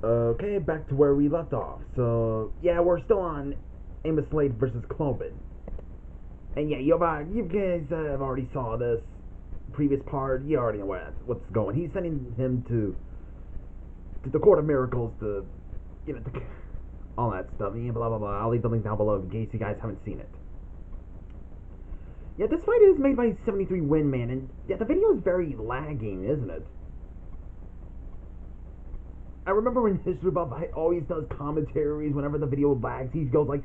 Okay, back to where we left off. So, yeah, we're still on Amos Slade versus Cloven. And yeah, you guys have already saw this previous part. You already know what's going. He's sending him to the Court of Miracles to, all that stuff. Yeah, blah, blah, blah. I'll leave the link down below in case you guys haven't seen it. Yeah, this fight is made by 73 Windman, and yeah, the video is very lagging, isn't it? I remember when History Buff always does commentaries whenever the video lags. He goes like,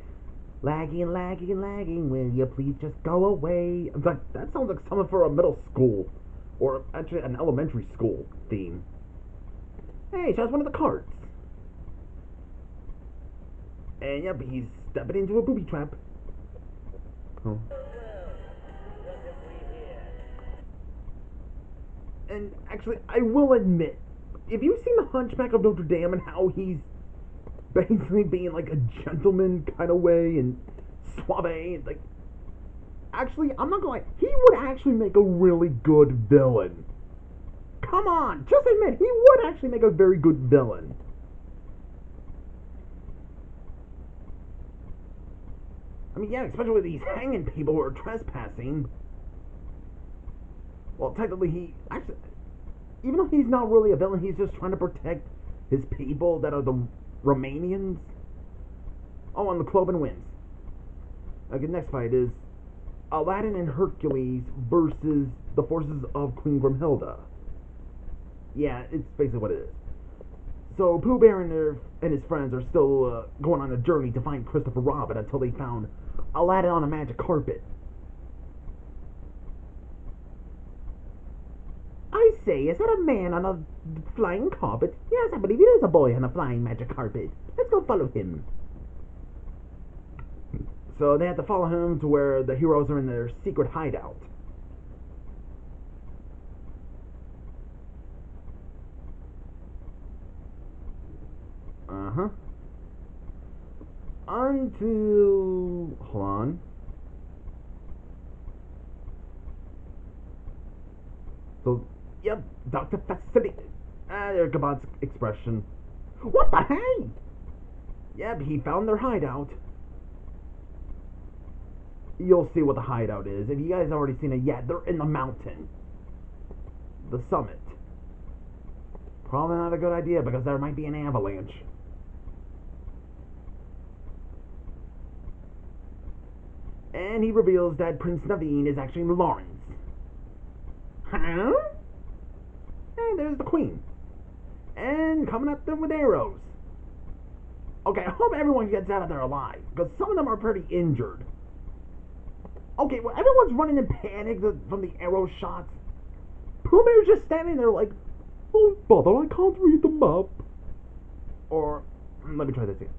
lagging, lagging, lagging, will you please just go away? I'm like, that sounds like something for a middle school, or actually an elementary school theme. Hey, show us one of the cards. And yep, he's stepping into a booby trap. Oh. And actually, I will admit, if you've seen The Hunchback of Notre Dame and how he's basically being like a gentleman kind of way and suave, like, actually, I'm not gonna lie, he would actually make a really good villain. Come on, just admit, he would actually make a very good villain. I mean, yeah, especially with these hanging people who are trespassing. Well, technically, he actually, even though he's not really a villain, he's just trying to protect his people that are the Romanians. Oh, and the Cloven wins. Okay, next fight is Aladdin and Hercules versus the forces of Queen Grimhilda. Yeah, it's basically what it is. So Pooh Bear and his friends are still going on a journey to find Christopher Robin until they found Aladdin on a magic carpet. I say, is that a man on a flying carpet? Yes, I believe it is a boy on a flying magic carpet. Let's go follow him. So they have to follow him to where the heroes are in their secret hideout. Uh-huh. Until... Hold on. So, yep, Dr. Facility. There's Gabon's expression. What the hey? Yep, he found their hideout. You'll see what the hideout is. If you guys already seen it, yeah, they're in the mountain. The summit. Probably not a good idea because there might be an avalanche. And he reveals that Prince Naveen is actually Lawrence. Huh? And there's the queen. And coming at them with arrows. Okay, I hope everyone gets out of there alive, because some of them are pretty injured. Okay, well, everyone's running in panic from the arrow shots. Pooh Bear's just standing there like, oh, bother, I can't read the map. Or, let me try this again.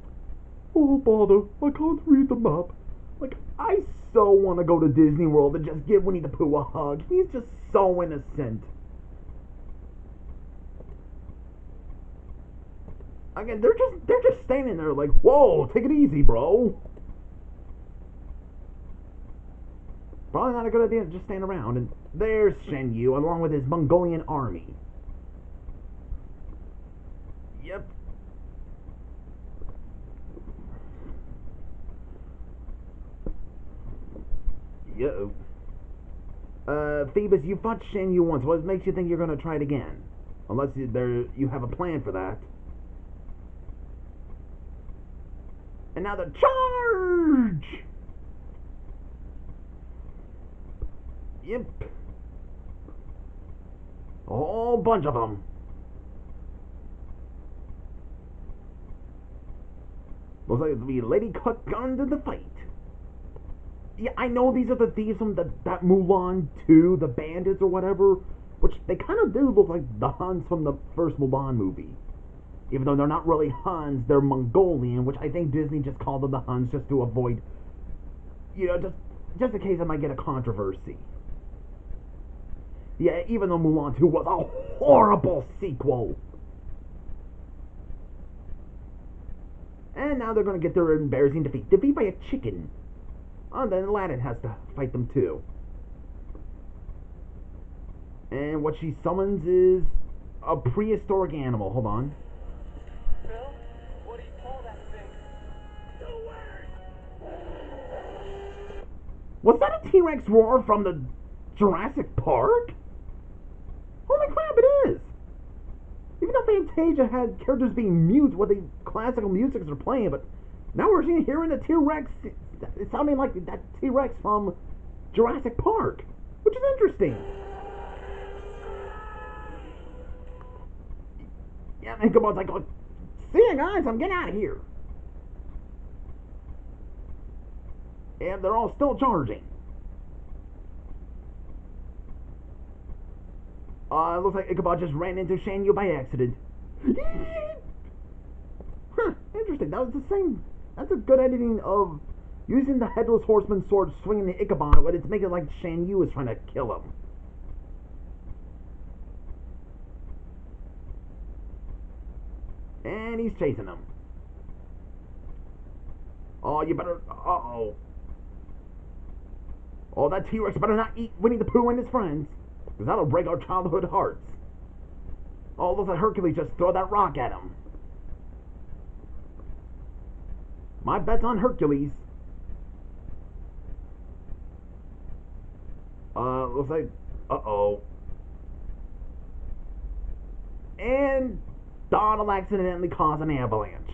Oh, bother, I can't read the map. Like, I so want to go to Disney World and just give Winnie the Pooh a hug. He's just so innocent. Again, they're just standing there like, whoa, take it easy, bro. Probably not a good idea to just stand around. And there's Shen Yu along with his Mongolian army. Yep. Yo. Phoebus, you fought Shen Yu once. What makes you think you're gonna try it again? Unless you have a plan for that. And now the charge! Yep. A whole bunch of them. Looks like it'll be Lady Cut guns in the fight. Yeah, I know these are the thieves from that Mulan 2, the bandits or whatever, which they kind of do look like the Huns from the first Mulan movie. Even though they're not really Huns, they're Mongolian, which I think Disney just called them the Huns just to avoid, just in case I might get a controversy. Yeah, even though Mulan 2 was a horrible sequel. And now they're going to get their embarrassing defeat. Defeat by a chicken. Oh, then Aladdin has to fight them too. And what she summons is a prehistoric animal. Hold on. Was that a T-Rex roar from the Jurassic Park? Holy crap, it is! Even though Fantasia had characters being mute while the classical musics are playing, but now we're hearing the T-Rex sounding like that T-Rex from Jurassic Park, which is interesting. Yeah, and Ichabod's like, see ya guys, I'm getting out of here. And they're all still charging. Looks like Ichabod just ran into Shan Yu by accident. Huh, interesting. That was the same. That's a good editing of using the Headless Horseman sword swinging the Ichabod, but it's making it like Shan Yu is trying to kill him. And he's chasing him. Oh, you better... Uh-oh. Oh, that T-Rex better not eat Winnie the Pooh and his friends, because that'll break our childhood hearts. Oh, looks like Hercules just throw that rock at him. My bet's on Hercules. Looks like... Uh-oh. And Donald accidentally caused an avalanche.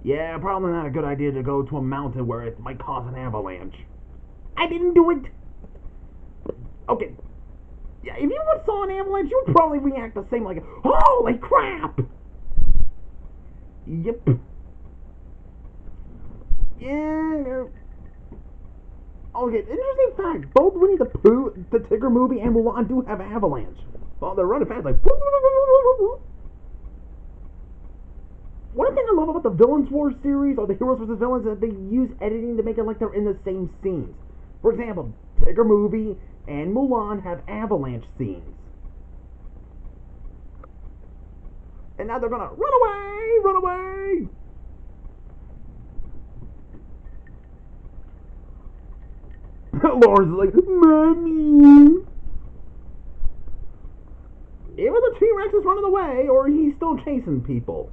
Yeah, probably not a good idea to go to a mountain where it might cause an avalanche. I didn't do it! Okay. Yeah, if you saw an avalanche, you would probably react the same, like, holy crap! Yep. Yeah. Okay, interesting fact. Both Winnie the Pooh, the Tigger movie, and Mulan do have avalanche. Well, they're running fast, like... One thing I love about the Villains War series, or the Heroes vs. Villains, is that they use editing to make it like they're in the same scenes. For example, Tigger movie and Mulan have avalanche scenes. And now they're gonna run away! Run away! Lawrence is like, Mommy! Either the T-Rex is running away, or he's still chasing people.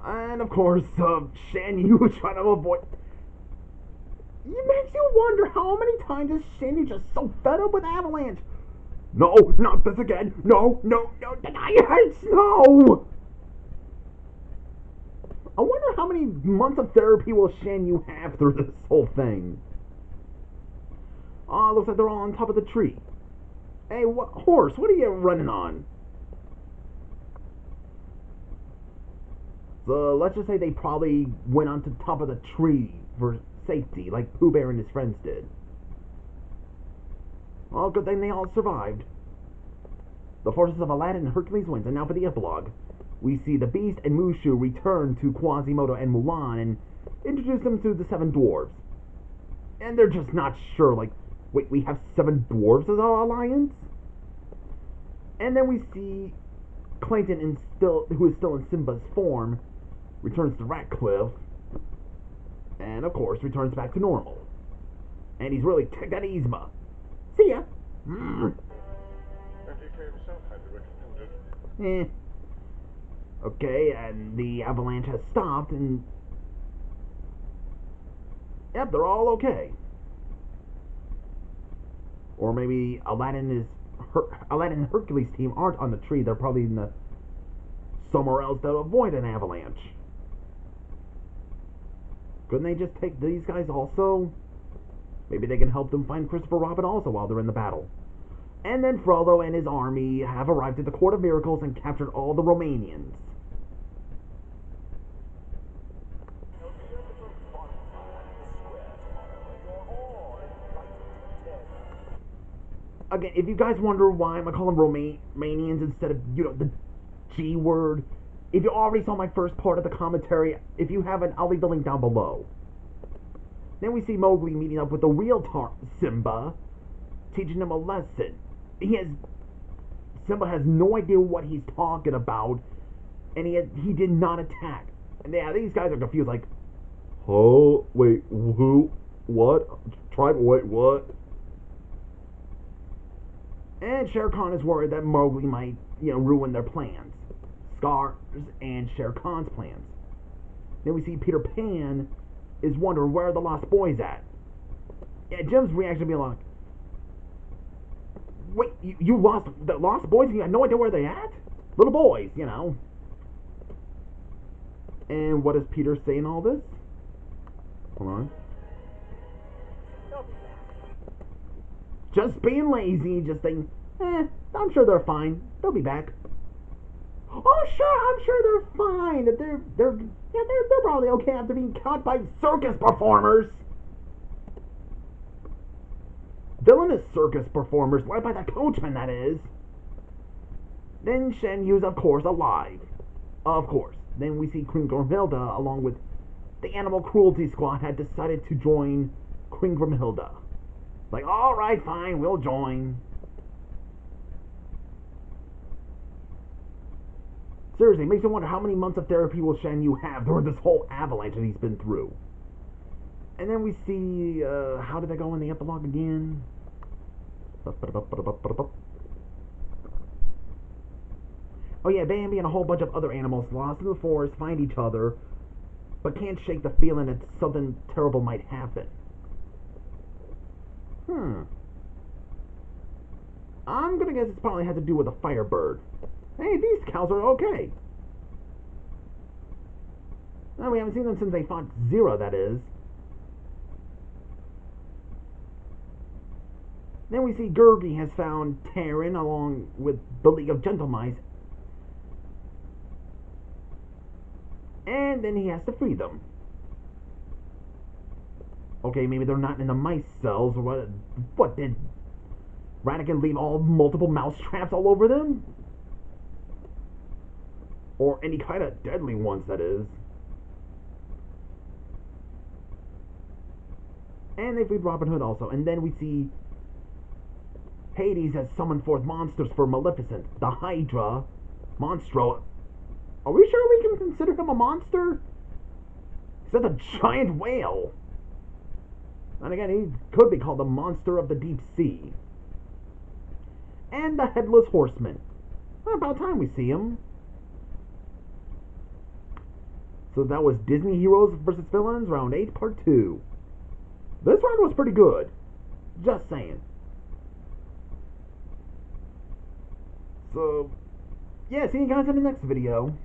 And of course, Shan Yu is trying to avoid... It makes you wonder how many times is Shan Yu just so fed up with Avalanche? No, not this again. No, no, no, I hate snow! I wonder how many months of therapy will Shan Yu have through this whole thing. Looks like they're all on top of the tree. Hey, horse, what are you running on? So let's just say they probably went onto the top of the tree for safety, like Pooh Bear and his friends did. Well, good thing they all survived. The forces of Aladdin and Hercules wins, and now for the epilogue. We see the Beast and Mushu return to Quasimodo and Mulan and introduce them to the 7 dwarves. And they're just not sure, like, wait, we have 7 dwarves as our alliance? And then we see Clayton, who is still in Simba's form, returns to Ratcliffe, and of course returns back to normal. And he's really ticked at Yzma. See ya! Okay, and the avalanche has stopped, and... Yep, they're all okay. Or maybe Aladdin and Hercules' team aren't on the tree, they're probably in somewhere else to avoid an avalanche. Couldn't they just take these guys also? Maybe they can help them find Christopher Robin also while they're in the battle. And then Frollo and his army have arrived at the Court of Miracles and captured all the Romanians. Again, if you guys wonder why I'm calling them Romanians instead of, the G word, if you already saw my first part of the commentary, if you haven't, I'll leave the link down below. Then we see Mowgli meeting up with the real Simba, teaching him a lesson. Simba has no idea what he's talking about, and he did not attack. And yeah, these guys are confused, like, oh, wait, who? What? Wait, what? And Shere Khan is worried that Mowgli might, ruin their plans. Scar's and Shere Khan's plans. Then we see Peter Pan is wondering where are the Lost Boys at. Yeah, Jim's reaction being like, wait, you lost the Lost Boys and you had no idea where they at? Little boys, you know. And what does Peter say in all this? Hold on. Just being lazy, just thinking, I'm sure they're fine. They'll be back. Oh, sure, I'm sure they're fine. That they're probably okay after being caught by circus performers. Villainous circus performers, led by the coachman, that is. Then Shen Yu's, of course, alive. Of course. Then we see Queen Grimhilda, along with the Animal Cruelty Squad, had decided to join Queen Grimhilda. Like, alright, fine, we'll join. Seriously, it makes me wonder how many months of therapy will Shen Yu have during this whole avalanche that he's been through. And then we see, how did that go in the epilogue again? Oh yeah, Bambi and a whole bunch of other animals lost in the forest find each other, but can't shake the feeling that something terrible might happen. I'm gonna guess it's probably had to do with a firebird. Hey, these cows are okay. Well, we haven't seen them since they fought Zero, that is. Then we see Gurgi has found Terran along with the League of Gentlemice. And then he has to free them. Okay, maybe they're not in the mice cells. What did Ratigan leave all multiple mouse traps all over them? Or any kind of deadly ones, that is. And they freed Robin Hood also. And then we see Hades has summoned forth monsters for Maleficent. The Hydra, Monstro. Are we sure we can consider him a monster? He's such a giant whale. And again, he could be called the monster of the deep sea. And the Headless Horseman. Well, about time we see him. So that was Disney Heroes vs. Villains, Round 8, Part 2. This round was pretty good. Just saying. So, yeah, see you guys in the next video.